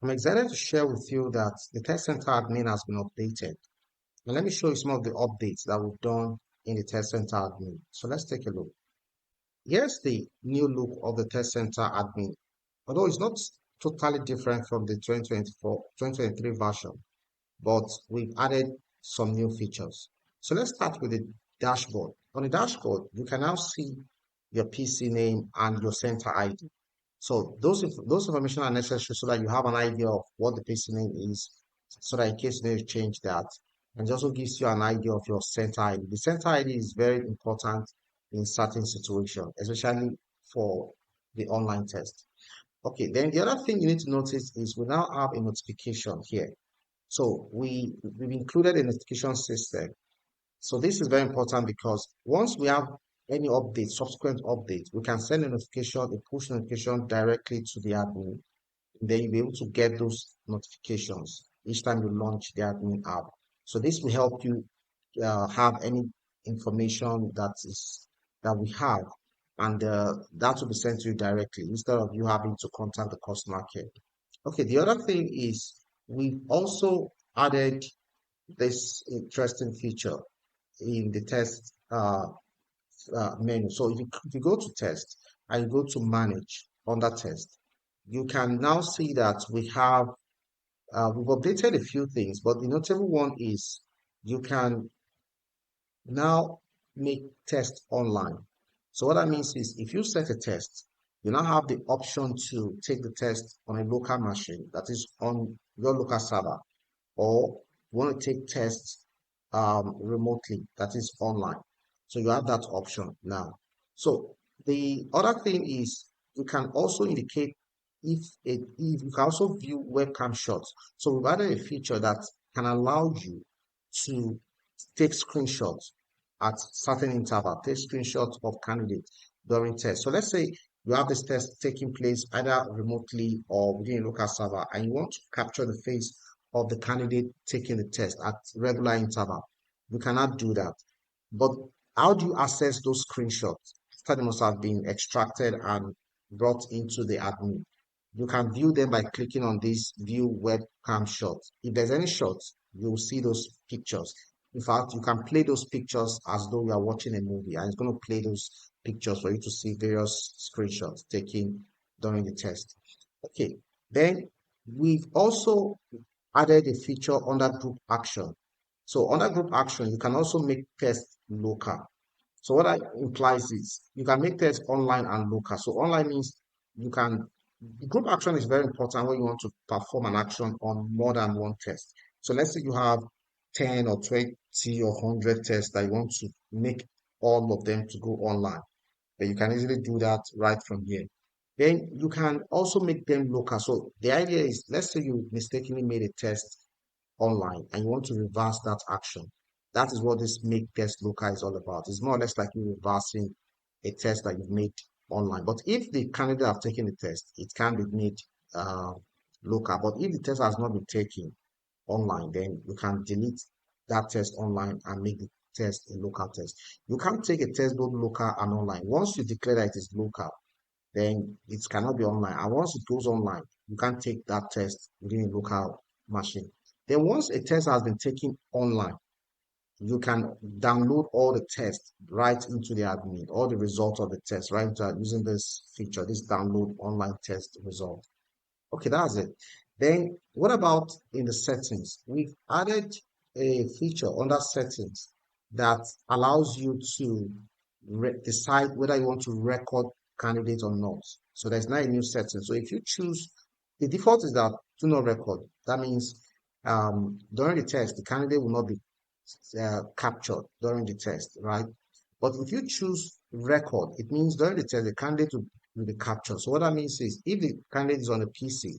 I'm excited to share with you that the TestCentre Admin has been updated. And let me show you some of the updates that we've done in the TestCentre Admin. So let's take a look. Here's the new look of the TestCentre Admin. Although it's not totally different from the 2023 version, but we've added some new features. So let's start with the dashboard. On the dashboard, you can now see your PC name and your center ID. So those information are necessary so that you have an idea of what the PC name is, so that in case you need to change that, and it also gives you an idea of your center ID. The center ID is very important in certain situations, especially for the online test. Okay, then the other thing you need to notice is we now have a notification here. So we've included a notification system. So this is very important because once we have any update, subsequent update, we can send a notification, a push notification directly to the admin. Then you'll be able to get those notifications each time you launch the admin app. So this will help you have any information that we have, and that will be sent to you directly instead of you having to contact the customer care. Okay, the other thing is we've also added this interesting feature in the test menu. So if you go to test and you go to manage under test, you can now see that we've updated a few things, but the notable one is you can now make test online. So what that means is if you set a test, you now have the option to take the test on a local machine that is on your local server, or you want to take tests remotely, that is online. So you have that option now. So the other thing is you can also indicate if you can also view webcam shots. So we've added a feature that can allow you to take screenshots at certain interval, take screenshots of candidates during tests. So let's say you have this test taking place either remotely or within a local server, and you want to capture the face of the candidate taking the test at regular interval. You cannot do that. But how do you access those screenshots after they must have been extracted and brought into the admin? You can view them by clicking on this view webcam shot. If there's any shots, you'll see those pictures. In fact, you can play those pictures as though you are watching a movie, and it's going to play those pictures for you to see various screenshots taken during the test. Okay, then we've also added a feature under group action. So under group action, you can also make tests local. So what that implies is you can make tests online and local. So online means you can, the group action is very important when you want to perform an action on more than one test. So let's say you have 10 or 20 or 100 tests that you want to make all of them to go online. But you can easily do that right from here. Then you can also make them local. So the idea is, let's say you mistakenly made a test online and you want to reverse that action. That is what this make test local is all about. It's more or less like you reversing a test that you've made online. But if the candidate have taken the test, it can be made uh, local. But if the test has not been taken online, then you can delete that test online and make the test a local test. You can't take a test both local and online. Once you declare that it is local, then it cannot be online. And once it goes online, you can't take that test within a local machine. Then once a test has been taken online, you can download all the tests right into the admin, all the results of the test, right, using this feature, this download online test result. Okay, that's it. Then what about in the settings? We've added a feature under settings that allows you to decide whether you want to record candidate or not. So there's now a new setting. So if you choose, the default is that do not record. That means during the test, the candidate will not be captured during the test, right? But if you choose record, it means during the test, the candidate will be captured. So what that means is if the candidate is on a PC,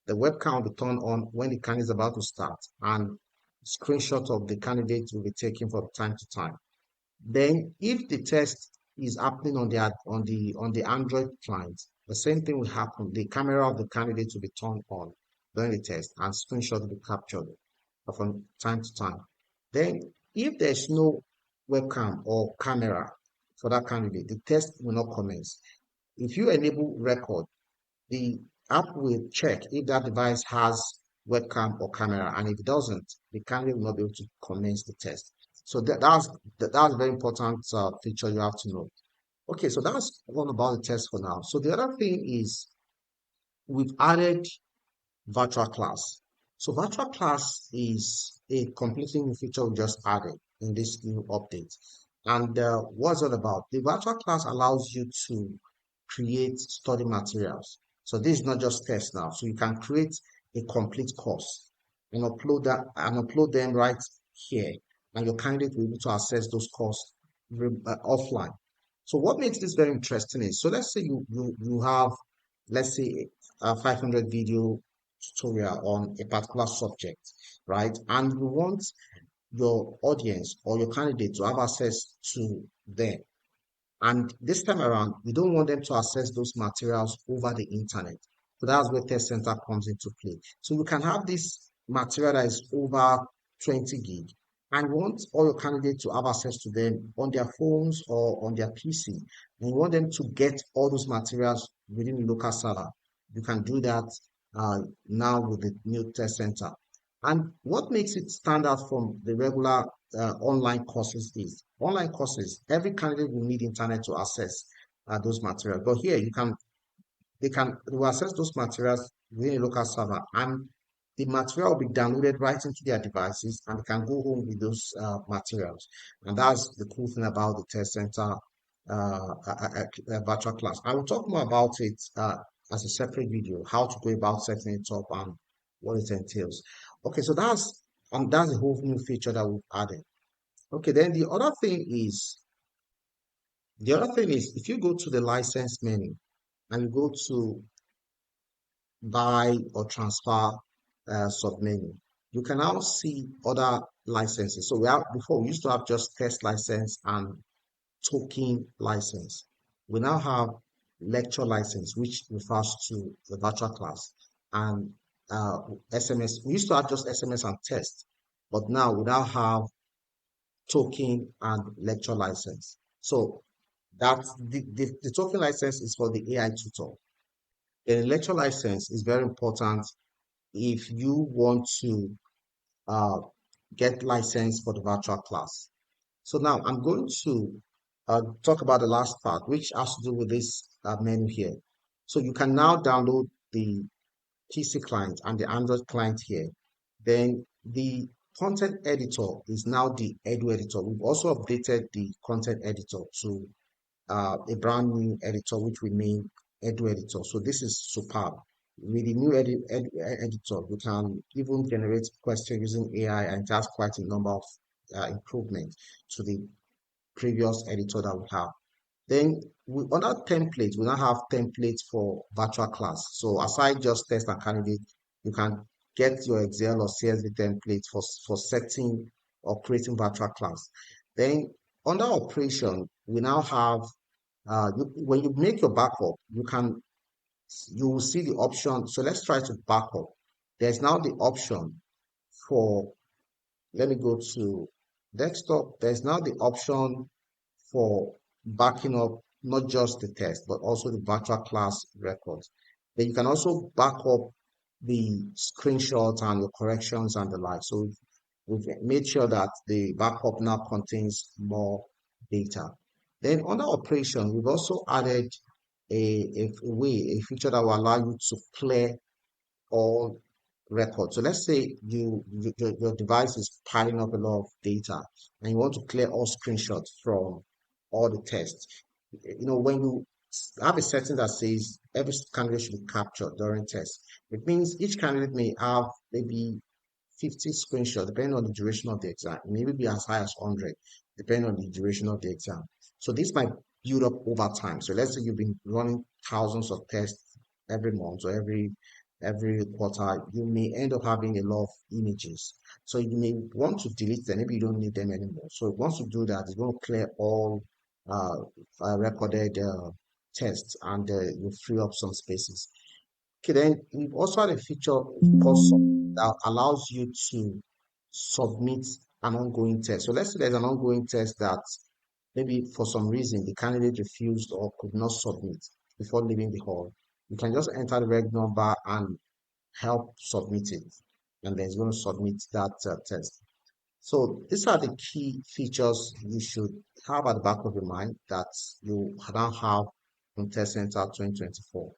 the webcam will be turned on when the candidate is about to start, and screenshot of the candidate will be taken from time to time. Then if the test is happening on the Android client, the same thing will happen. The camera of the candidate will be turned on during the test and screenshot will be captured from time to time. Then if there's no webcam or camera for that candidate, the test will not commence. If you enable record, the app will check if that device has webcam or camera, and if it doesn't, the candidate will not be able to commence the test. So that's a very important feature you have to know. Okay, so that's all about the test for now. So the other thing is we've added virtual class. So virtual class is a completely new feature we just added in this new update. And what's it about? The virtual class allows you to create study materials. So this is not just tests now. So you can create a complete course and upload them right here. And your candidate will be able to access those courses offline. So what makes this very interesting is, so let's say you have, let's say, a 500 video tutorial on a particular subject, right? And you want your audience or your candidate to have access to them. And this time around, we don't want them to access those materials over the internet. So that's where TestCentre comes into play. So you can have this material that is over 20 gig and you want all your candidates to have access to them on their phones or on their PC. And you want them to get all those materials within the local server. You can do that now with the new TestCentre. And what makes it stand out from the regular online courses is online courses, every candidate will need internet to access those materials. But here they will access those materials within a local server, and the material will be downloaded right into their devices, and they can go home with those materials. And that's the cool thing about the TestCentre virtual class. I will talk more about it as a separate video, how to go about setting it up and what it entails. Okay, so that's a whole new feature that we've added. Okay, then the other thing is if you go to the license menu and you go to buy or transfer submenu, you can now see other licenses. So we used to have just test license and token license. We now have lecture license, which refers to the virtual class, and SMS. We used to have just SMS and test, but now we now have token and lecture license. So that's the token license is for the AI tutor. The lecture license is very important if you want to uh, get license for the virtual class. So now I'm going to talk about the last part, which has to do with this menu here. So you can now download the PC client and the Android client here. Then the content editor is now the Edu editor. We've also updated the content editor to a brand new editor, which we name Edu editor. So this is superb. With the new editor, we can even generate questions using AI, and it has quite a number of improvements to the previous editor that we have. Then under templates, we now have templates for virtual class. So aside just test and candidate, you can get your Excel or CSV templates for setting or creating virtual class. Then under operation, we now have when you make your backup, you will see the option. So let's try to backup. There's now the option for, let me go to desktop. There's now the option for backing up not just the test, but also the virtual class records. Then you can also back up the screenshots and your corrections and the like. So we've made sure that the backup now contains more data. Then under operation, we've also added a feature that will allow you to clear all records. So let's say your device is piling up a lot of data and you want to clear all screenshots from all the tests. When you have a setting that says every candidate should be captured during test, it means each candidate may have maybe 50 screenshots depending on the duration of the exam. It may be as high as 100 depending on the duration of the exam. So this might build up over time. So let's say you've been running thousands of tests every month or every quarter, you may end up having a lot of images. So you may want to delete them. Maybe you don't need them anymore. So once you do that, it's going to clear all uh, recorded tests and you free up some spaces. Okay, then we've also had a feature that allows you to submit an ongoing test. So let's say there's an ongoing test that maybe for some reason the candidate refused or could not submit before leaving the hall. You can just enter the reg number and help submit it, and then it's going to submit that test. So these are the key features you should have at the back of your mind that you now have on TestCentre 2024.